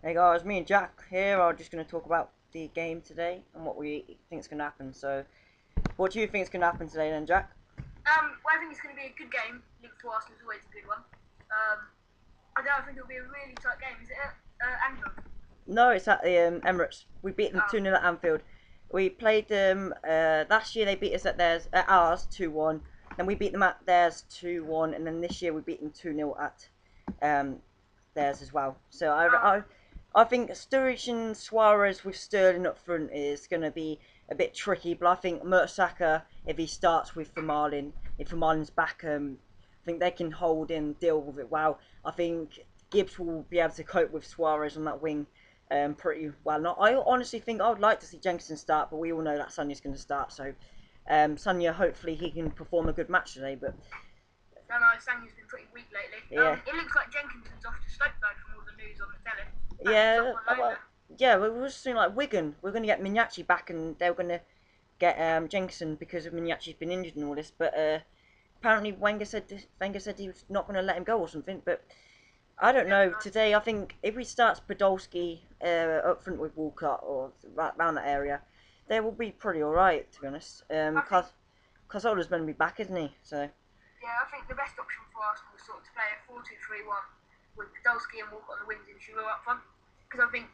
Hey guys, me and Jack here are just going to talk about the game today and what we think is going to happen. So, what do you think is going to happen today then, Jack? Well, I think it's going to be a good game. Liverpool Arsenal is always a good one. I think it'll be a really tight game. Is it at Anfield? No, it's at the Emirates. We beat them Oh, 2-0 at Anfield. We played them last year. They beat us at ours 2-1. Then we beat them at theirs 2-1, and then this year we beat them 2-0 at um, theirs as well. So oh, I think Sturridge and Suarez with Sterling up front is going to be a bit tricky, but I think Mertesacker, if he starts with Vermaelen, if Vermaelen's back, I think they can hold and deal with it well. I think Gibbs will be able to cope with Suarez on that wing pretty well. Not, I honestly think I would like to see Jenkinson start, but we all know that Sonya's going to start. So Sonya, hopefully he can perform a good match today. But I don't know. Sanya's been pretty weak lately. yeah, It looks like Jenkinson's off to Stoke though, from all the news on the telly. Apparently he's yeah, off on loan well, there. yeah. We were just saying like Wigan. We're going to get Mignachi back, and they were going to get Jenkinson because of Mignachi's been injured and all this. But apparently Wenger said he was not going to let him go or something. But I don't Yeah, know. Today, I think if he starts Podolski up front with Walcott or right around that area, they will be pretty alright, to be honest. I think Cazorla's going to be back, isn't he? So, I think the best option for Arsenal is sort of to play a 4-2-3-1 with Podolski and Walcott on the wings and Giroud up front. Because I think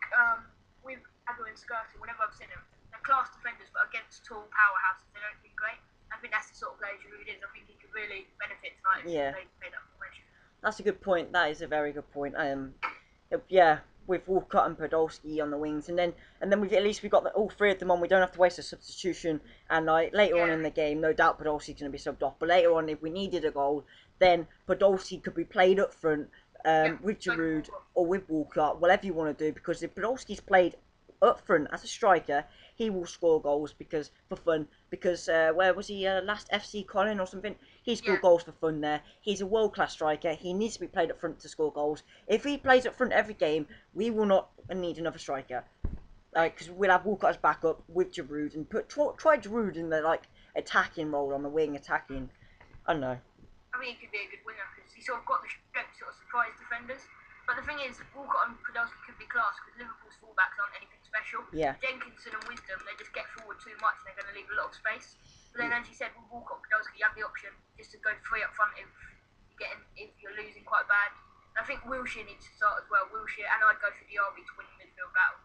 with Agüero and Skirting, whenever I've seen them, they're class defenders, but against tall powerhouses, they don't do great. I think that's the sort of player Giroud is. I think he could really benefit tonight if yeah, they play that formation. that's a good point. That is a very good point. Yeah, with Walcott and Podolski on the wings, and then we've at least we've got all three of them on. We don't have to waste a substitution. And like later on Yeah, in the game, no doubt Podolski's going to be subbed off. But later on, if we needed a goal, then Podolski could be played up front yeah, with both Giroud Walcott. or with Walcott, whatever you want to do. Because if Podolski's played up front as a striker, he will score goals because for fun. Because where was he last FC Colin or something? He scored Yeah, goals for fun there. He's a world class striker. He needs to be played up front to score goals. If he plays up front every game, we will not need another striker. Because we'll have Walcott as backup with Giroud and try Giroud in the like attacking role on the wing, attacking. I don't know. I think he could be a good winger because he sort of got the strength to sort of surprise defenders. But the thing is, Walcott and Podolski could be class because Liverpool's fullbacks aren't anything special. Yeah, Jenkinson and Wisdom, they just get forward too much and they're going to leave a lot of space. But then, as you said, with Walcott and Podolski, you have the option just to go free up front if you're losing quite bad. And I think Wilshere needs to start as well. Wilshere, and I'd go for Diaby to win the midfield battle.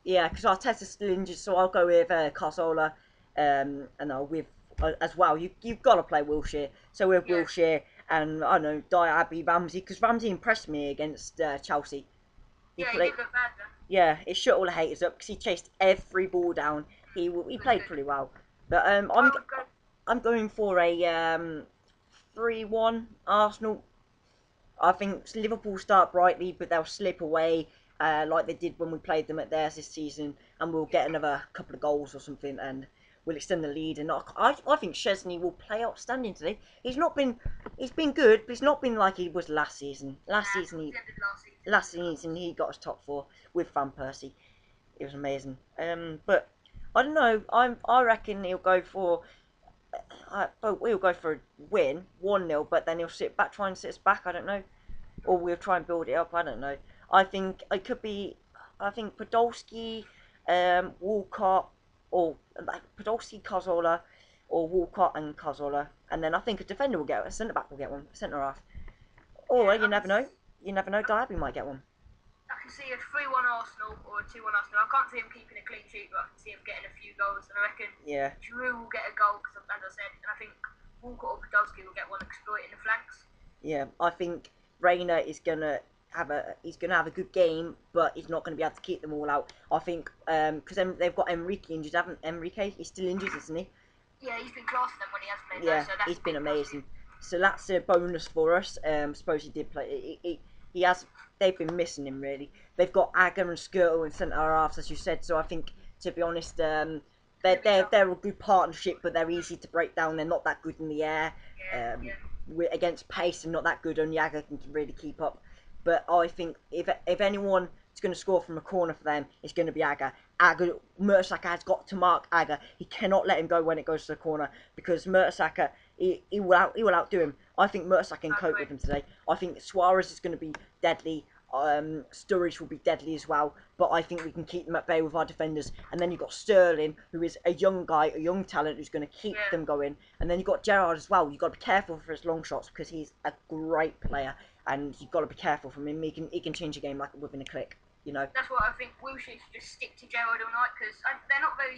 yeah. Because Arteta's still injured, so I'll go with Cazorla, and I'll with as well. You've got to play Wilshere. So with Yeah, Wilshere and I don't know Diaby Ramsey because Ramsey impressed me against Chelsea. He yeah, he played. did look bad there. Yeah, it shut all the haters up because he chased every ball down. He He was played good. pretty well. But I would go. I'm going for a 3-1 Arsenal. I think Liverpool start brightly, but they'll slip away like they did when we played them at theirs this season, and we'll get another couple of goals or something, and we'll extend the lead. And I think Chesney will play outstanding today. He's been good, but he's not been like he was last season. Towards the end of last season. Last season he got us top four with Van Persie. It was amazing. But I don't know. I reckon he'll go for. We'll go for a win, 1-0, but then he'll try and sit us back. I don't know, or we'll try and build it up. I don't know. I think it could be. I think Podolski, Walcott, or like Podolski, Cazorla, or Walcott and Cazorla, and then I think a defender will get a centre back will get one, centre half. Or Yeah, you never know. You never know. Diaby might get one. I can see a 3-1 Arsenal or a 2-1 Arsenal. I can't see him keeping a clean sheet, but I can see him getting a few goals. And I reckon Yeah, Giroud will get a goal, because as I said, and I think Walcott or Podolski will get one exploiting the flanks. yeah. I think Reina is gonna have a good game, but he's not gonna be able to keep them all out. I think because they've got Enrique injured, haven't Enrique? He's still injured, isn't he? Yeah, he's been class for them when he has played though, Yeah, so that's he's a been big plus for amazing. you. So that's a bonus for us. Suppose he did play. He has. They've been missing him really. They've got Agger and Skirtle in centre halves, as you said. So I think, to be honest, Gonna be tough. they're a good partnership, but they're easy to break down. They're not that good in the air. Yeah, Um, yeah. against pace, and not that good. Only Agger can really keep up. But I think if anyone is going to score from a corner for them, it's going to be Agger. Mertesacker has got to mark Agger. He cannot let him go when it goes to the corner because Mertesacker he will outdo him. I think Mertesacker can I cope agree. with him today. I think Suarez is going to be deadly. Sturridge will be deadly as well, but I think we can keep them at bay with our defenders. And then you've got Sterling, who is a young guy, a young talent who's going to keep them going. And then you've got Gerrard as well. You've got to be careful for his long shots because he's a great player, and you've got to be careful from him. He can change a game like within a click. You know. That's what I think. Wilshere should just stick to Gerrard all night because they're not very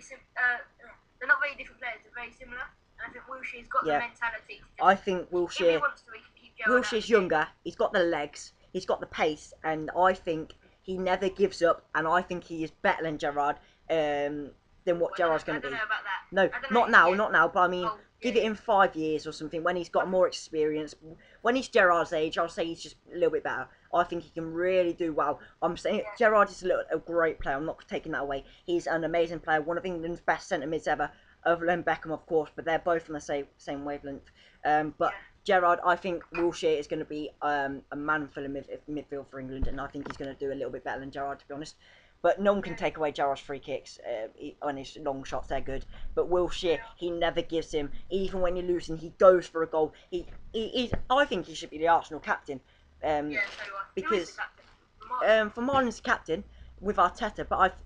they're not very different players. They're very similar. And I think Wilshere's got the mentality. I think Wilshere. If he wants to, he can keep Gerrard. Wilshere's younger. He's got the legs. He's got the pace, and I think he never gives up. And I think he is better than Gerrard. Than what Gerrard's going to be. I don't know about that. No, not now. But I mean, give it in 5 years or something when he's got more experience. When he's Gerrard's age, I'll say he's just a little bit better. I think he can really do well. I'm saying Gerrard is a great player. I'm not taking that away. He's an amazing player, one of England's best centre mids ever, other than Beckham, of course. But they're both on the same wavelength. Gerrard, I think Wilshere is going to be a man for the midfield for England, and I think he's going to do a little bit better than Gerrard, to be honest. But no one can take away Gerrard's free kicks on his long shots. They're good. But Wilshere, he never gives him. Even when you're losing, he goes for a goal. I think he should be the Arsenal captain. So do I. Because for Marlin's the captain with Arteta, but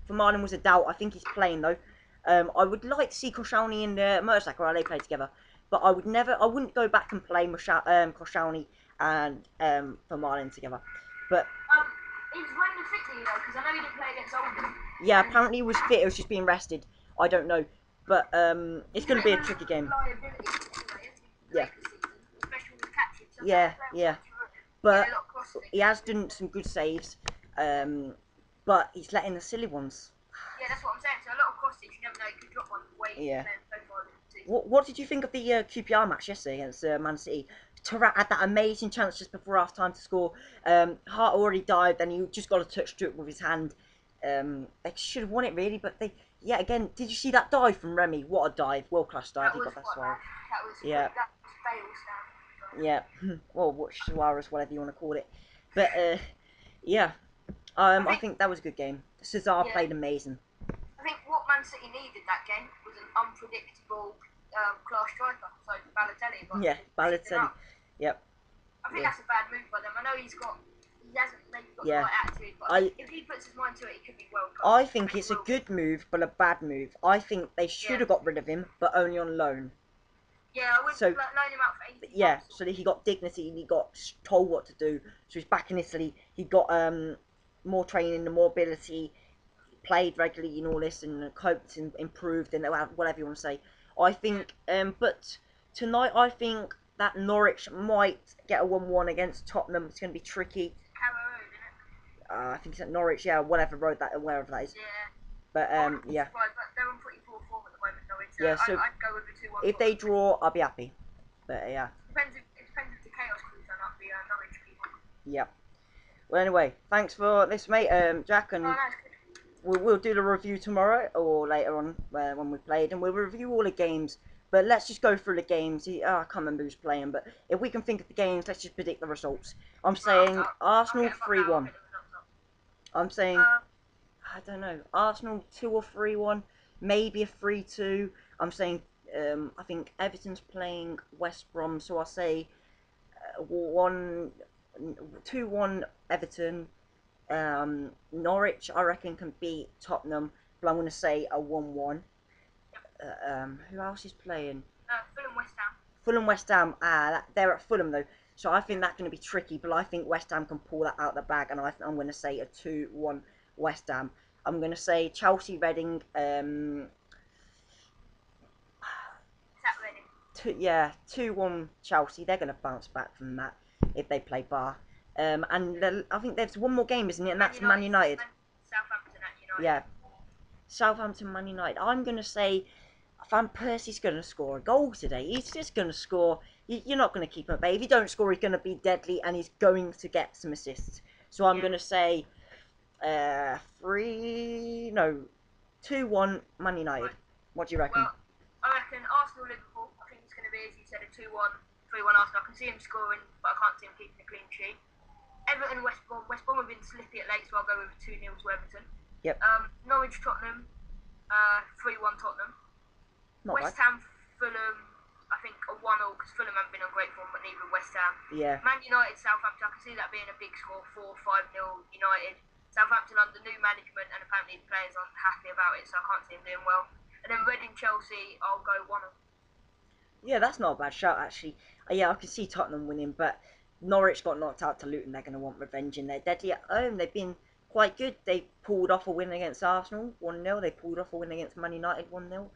for Marlin was a doubt. I think he's playing though. I would like to see Koscielny and Mertesacker while they play together, but I wouldn't go back and play Koscielny and for Marlin together. But is Rangnick fit, you know? Because I know he didn't play against Oldham. Yeah, apparently he was fit. He was just being rested. I don't know, but it's going to be a tricky game. Yeah. But he has done some good saves, but he's letting the silly ones. Yeah, that's what I'm saying. So a lot of crosses, you never know, you could drop one way. Yeah. What did you think of the QPR match yesterday against Man City? Tarat had that amazing chance just before half time to score. Hart already dived, and he just got a touch to it with his hand. They should have won it really, but again, did you see that dive from Remy? What a dive, world class dive. He got that Suarez. That was fail stand. Yeah, well, Suarez, whatever you want to call it. But I think that was a good game. Cesar played amazing. I think what Man City needed that game was an unpredictable class striker. So Balotelli. Balotelli. Yep. I think that's a bad move by them. I know he hasn't maybe got the right attitude, but if he puts his mind to it, he could be World Cup. I think it's a good move, but a bad move. I think they should have got rid of him, but only on loan. Yeah, I would loan him out for 80 months. So that he got dignity and he got told what to do. So he's back in Italy. He got more training and more ability. He played regularly and all this and coped and improved and whatever you want to say. I think, but tonight I think that Norwich might get a 1-1 against Tottenham. It's going to be tricky. Carrow Road, isn't it? I think it's at Norwich, wherever wherever that is. Yeah. But But they're on pretty poor form at the moment, Norwich. So I'd go with the 2-1. If they draw, I'll be happy. But It depends if the Chaos crew turn up, the Norwich people. Yeah. Well, anyway, thanks for this, mate, Jack, and we'll do the review tomorrow or later on when we played, and we'll review all the games. But let's just go through the games. I can't remember who's playing, but if we can think of the games, let's just predict the results. I'm saying Arsenal 3-1. I'm saying, I don't know, Arsenal 2 or 3-1, maybe a 3-2. I'm saying, I think Everton's playing West Brom, so I'll say 2-1 Everton. Norwich, I reckon, can beat Tottenham, but I'm going to say a 1-1. Who else is playing? Fulham West Ham. Fulham West Ham. They're at Fulham though, so I think that's going to be tricky. But I think West Ham can pull that out of the bag, and I'm going to say a 2-1 West Ham. I'm going to say Chelsea Reading. Is that Reading? 2-1 Chelsea. They're going to bounce back from that if they play Bar. And I think there's one more game, isn't it? And that's Man United. Southampton at United. Yeah. Southampton, Man United. I'm going to say Van Persie's going to score a goal today. He's just going to score. You're not going to keep him at bay. If he don't score, he's going to be deadly, and he's going to get some assists. So I'm going to say 2-1 Man United. Right. What do you reckon? Well, I reckon Arsenal Liverpool. I think it's going to be, as you said, a 2-1, 3-1 Arsenal. I can see him scoring, but I can't see him keeping a clean sheet. Everton, West Brom. West Brom have been slippy at late, so I'll go with 2-0 to Everton. Yep. Norwich, Tottenham, 3-1 Tottenham. Not West bad. Ham, Fulham, I think a 1-1 because Fulham haven't been on great form, but neither West Ham. Yeah. Man United, Southampton, I can see that being a big score, 4-5-0 United. Southampton under new management, and apparently the players aren't happy about it, so I can't see them doing well. And then Reading, Chelsea, I'll go 1-1. Yeah, that's not a bad shout, actually. Yeah, I can see Tottenham winning, but Norwich got knocked out to Luton. They're going to want revenge, and they're deadly at home. They've been quite good. They pulled off a win against Arsenal, 1-0. They pulled off a win against Man United, 1-0.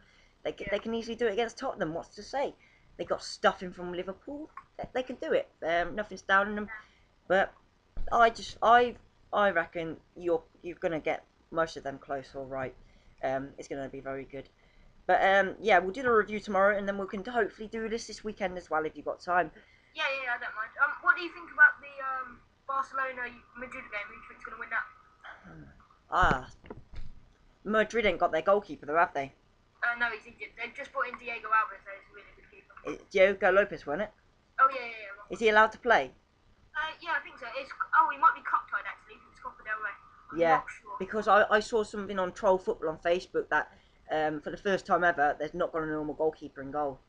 They can easily do it against Tottenham. What's to say? They got stuffing from Liverpool. They can do it. Nothing's down in them. But I reckon you're gonna get most of them close. All right. It's gonna be very good. But yeah, we'll do the review tomorrow, and then we can hopefully do this weekend as well if you've got time. Yeah, I don't mind. What do you think about the Barcelona Madrid game? Who do you think's going to win that? Ah, Madrid ain't got their goalkeeper though, have they? No, he's injured. They've just brought in Diego Alves, so he's a really good keeper. Diogo Lopez, wasn't it? Oh yeah. Is he allowed to play? Yeah, I think so. He might be cup tied actually. It's Copa del Rey. I'm Yeah, not sure. because I saw something on Troll Football on Facebook that for the first time ever, there's not got a normal goalkeeper in goal.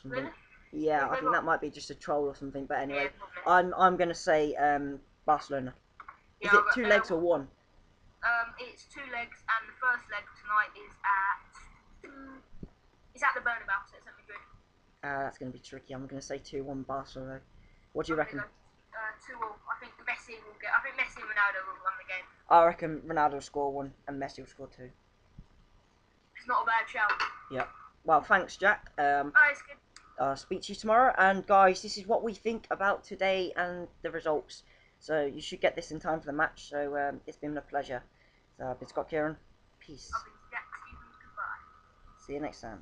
Something. Really? Yeah, I think that might be just a troll or something. But anyway, Yeah, I'm gonna say Barcelona. Is it 2 legs or 1? It's 2 legs, and the first leg tonight is at the Bernabeu, so it's at Madrid. That's gonna be tricky. I'm gonna say 2-1 Barcelona. What do you reckon? 2-2. I think Messi and Ronaldo will win the game. I reckon Ronaldo will score 1 and Messi will score 2. It's not a bad shout. Yep. Well, thanks, Jack. It's good. I'll speak to you tomorrow. And guys, this is what we think about today and the results. So you should get this in time for the match. So it's been a pleasure. So I've been Scott Kieran. Peace. I've been Jack Stevens. Goodbye. See you next time.